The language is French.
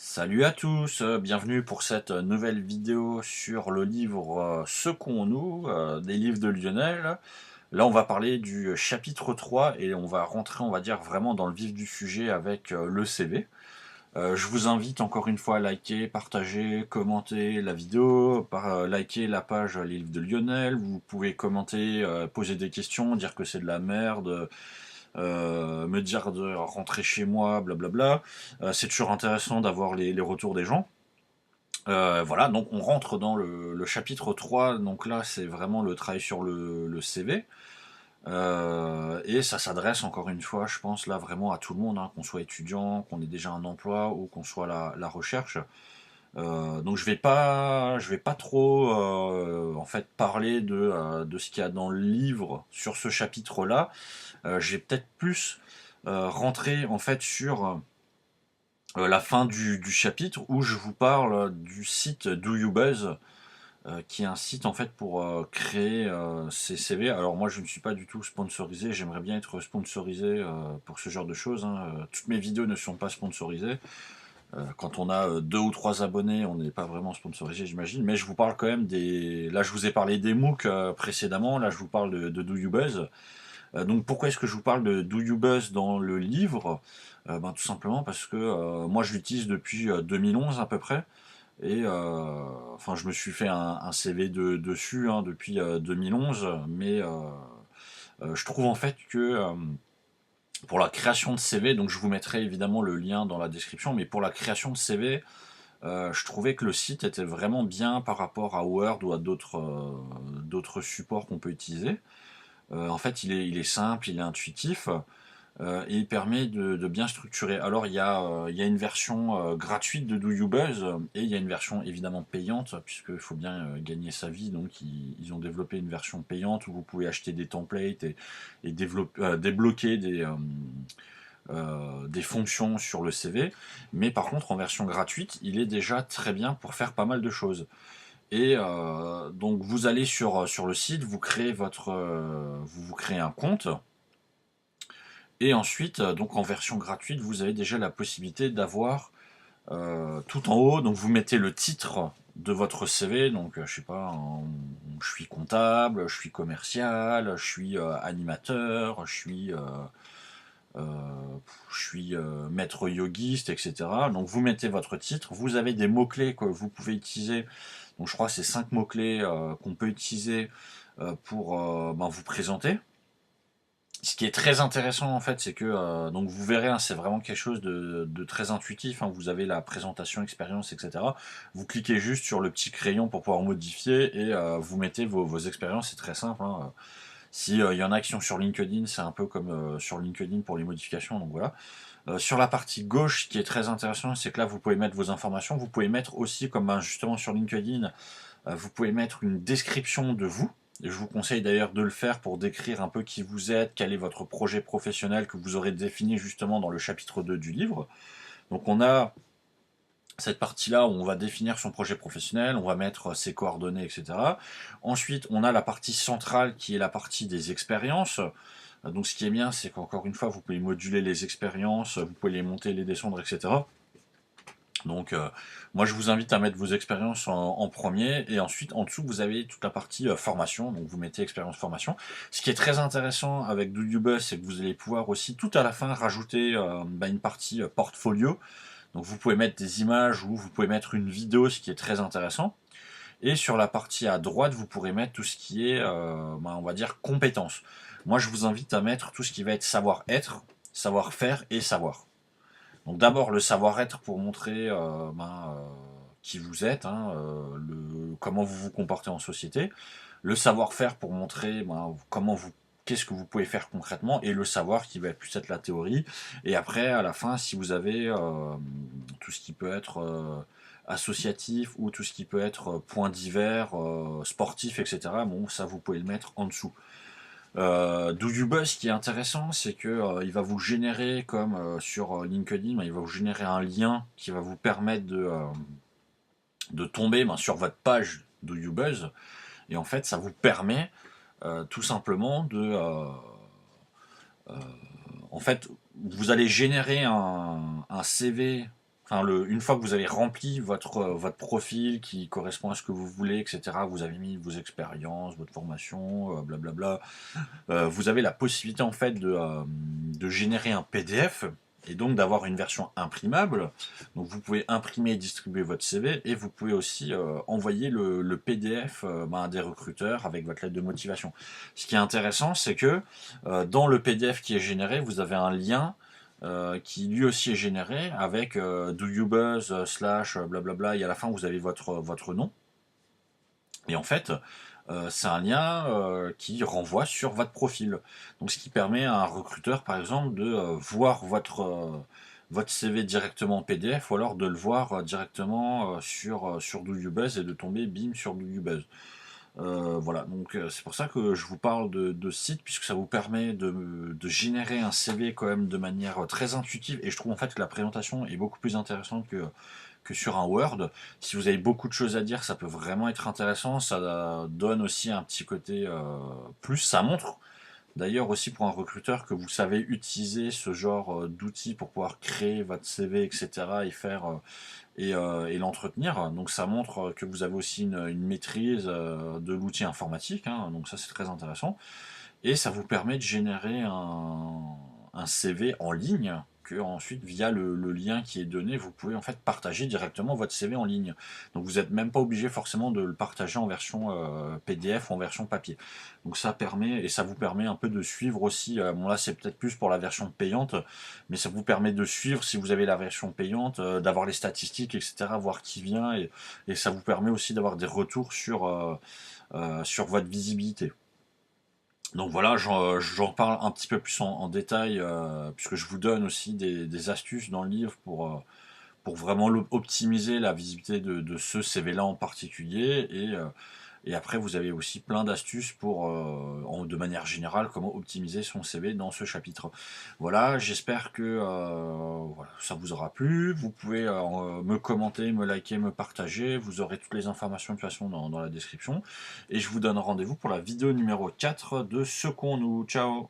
Salut à tous, bienvenue pour cette nouvelle vidéo sur le livre Secours-nous, des livres de Lionel. Là, on va parler du chapitre 3 et on va rentrer, on va dire, vraiment dans le vif du sujet avec le CV. Je vous invite encore une fois à liker, partager, commenter la vidéo, liker la page Les livres de Lionel. Vous pouvez commenter, poser des questions, dire que c'est de la merde, me dire de rentrer chez moi, blablabla. C'est toujours intéressant d'avoir les retours des gens. Voilà, donc on rentre dans le chapitre 3, donc là c'est vraiment le travail sur le CV. Et ça s'adresse encore une fois, je pense, là vraiment à tout le monde, hein, qu'on soit étudiant, qu'on ait déjà un emploi ou qu'on soit à la recherche. Donc je vais pas trop en fait parler de ce qu'il y a dans le livre sur ce chapitre-là. Je vais peut-être plus rentrer en fait sur la fin du chapitre où je vous parle du site Do You Buzz, qui est un site en fait pour créer ces CV. Alors moi je ne suis pas du tout sponsorisé, j'aimerais bien être sponsorisé pour ce genre de choses, hein. Toutes mes vidéos ne sont pas sponsorisées. Quand on a deux ou trois abonnés, on n'est pas vraiment sponsorisé, j'imagine. Mais je vous parle quand même des. Là, je vous ai parlé des MOOC précédemment. Là, je vous parle de Do You Buzz. Donc pourquoi est-ce que je vous parle de Do You Buzz dans le livre? Tout simplement parce que moi je l'utilise depuis 2011 à peu près. Et enfin je me suis fait un CV dessus, hein, depuis 2011. Mais je trouve en fait que pour la création de CV, donc je vous mettrai évidemment le lien dans la description, mais pour la création de CV, je trouvais que le site était vraiment bien par rapport à Word ou à d'autres supports qu'on peut utiliser. En fait, il est simple, il est intuitif, et il permet de bien structurer. Alors, il y a une version gratuite de Do You Buzz et il y a une version évidemment payante, puisqu'il faut bien gagner sa vie. Donc, ils ont développé une version payante où vous pouvez acheter des templates et débloquer des fonctions sur le CV. Mais par contre, en version gratuite, il est déjà très bien pour faire pas mal de choses. Et donc vous allez sur le site, vous créez un compte, et ensuite, donc en version gratuite, vous avez déjà la possibilité d'avoir tout en haut, donc vous mettez le titre de votre CV, donc je sais pas, je suis comptable, je suis commercial, je suis animateur, euh, je suis maître yogiste, etc. Donc vous mettez votre titre, vous avez des mots-clés que vous pouvez utiliser. Donc je crois que c'est 5 mots-clés qu'on peut utiliser pour vous présenter. Ce qui est très intéressant en fait, c'est que donc vous verrez, hein, c'est vraiment quelque chose de très intuitif, hein. Vous avez la présentation, expérience, etc. Vous cliquez juste sur le petit crayon pour pouvoir modifier et vous mettez vos expériences. C'est très simple, hein. Si il y en a qui sont sur LinkedIn, c'est un peu comme sur LinkedIn pour les modifications. Donc voilà. Sur la partie gauche, ce qui est très intéressant, c'est que là vous pouvez mettre vos informations. Vous pouvez mettre aussi, comme justement sur LinkedIn, vous pouvez mettre une description de vous. Et je vous conseille d'ailleurs de le faire pour décrire un peu qui vous êtes, quel est votre projet professionnel que vous aurez défini justement dans le chapitre 2 du livre. Donc on a cette partie-là où on va définir son projet professionnel, on va mettre ses coordonnées, etc. Ensuite, on a la partie centrale qui est la partie des expériences. Donc ce qui est bien, c'est qu'encore une fois, vous pouvez moduler les expériences, vous pouvez les monter, les descendre, etc. Donc moi je vous invite à mettre vos expériences en premier, et ensuite en dessous vous avez toute la partie formation, donc vous mettez expérience formation. Ce qui est très intéressant avec Do You Buzz, c'est que vous allez pouvoir aussi tout à la fin rajouter une partie portfolio. Donc vous pouvez mettre des images ou vous pouvez mettre une vidéo, ce qui est très intéressant. Et sur la partie à droite, vous pourrez mettre tout ce qui est, on va dire, compétences. Moi je vous invite à mettre tout ce qui va être savoir-être, savoir-faire et savoir. Donc d'abord le savoir-être pour montrer qui vous êtes, hein, comment vous vous comportez en société. Le savoir-faire pour montrer qu'est-ce que vous pouvez faire concrètement, et le savoir qui va plus être la théorie. Et après, à la fin, si vous avez tout ce qui peut être associatif ou tout ce qui peut être points divers, sportif, etc. Bon, ça vous pouvez le mettre en dessous. Do You Buzz, ce qui est intéressant, c'est que il va vous générer, comme sur LinkedIn, il va vous générer un lien qui va vous permettre de tomber sur votre page Do You Buzz. Et en fait, ça vous permet tout simplement en fait, vous allez générer un CV enfin, une fois que vous avez rempli votre profil qui correspond à ce que vous voulez, etc., vous avez mis vos expériences, votre formation, blablabla, vous avez la possibilité en fait de générer un PDF et donc d'avoir une version imprimable. Donc vous pouvez imprimer et distribuer votre CV et vous pouvez aussi envoyer le PDF à des recruteurs avec votre lettre de motivation. Ce qui est intéressant, c'est que dans le PDF qui est généré, vous avez un lien qui lui aussi est généré avec do you buzz slash blablabla et à la fin vous avez votre nom. Et en fait, c'est un lien qui renvoie sur votre profil. Donc ce qui permet à un recruteur, par exemple, de voir votre CV directement en PDF ou alors de le voir directement sur Do You Buzz et de tomber bim sur Do You Buzz. Voilà, donc c'est pour ça que je vous parle de ce site, puisque ça vous permet de générer un CV quand même de manière très intuitive, et je trouve en fait que la présentation est beaucoup plus intéressante que sur un Word. Si vous avez beaucoup de choses à dire, ça peut vraiment être intéressant, ça donne aussi un petit côté plus, ça montre d'ailleurs aussi pour un recruteur que vous savez utiliser ce genre d'outils pour pouvoir créer votre CV, etc. et faire et l'entretenir. Donc ça montre que vous avez aussi une maîtrise de l'outil informatique, hein. Donc ça c'est très intéressant. Et ça vous permet de générer un CV en ligne que ensuite via le lien qui est donné, vous pouvez en fait partager directement votre CV en ligne. Donc vous n'êtes même pas obligé forcément de le partager en version PDF ou en version papier. Donc ça permet, et ça vous permet un peu de suivre aussi, bon là c'est peut-être plus pour la version payante, mais ça vous permet de suivre si vous avez la version payante, d'avoir les statistiques, etc., voir qui vient, et ça vous permet aussi d'avoir des retours sur votre visibilité. Donc voilà, j'en parle un petit peu plus en détail, puisque je vous donne aussi des astuces dans le livre pour vraiment optimiser la visibilité de ce CV-là en particulier. Et après, vous avez aussi plein d'astuces pour, de manière générale, comment optimiser son CV dans ce chapitre. Voilà, j'espère que voilà, ça vous aura plu. Vous pouvez me commenter, me liker, me partager. Vous aurez toutes les informations de toute façon dans la description. Et je vous donne rendez-vous pour la vidéo numéro 4 de Second-nous. Ciao!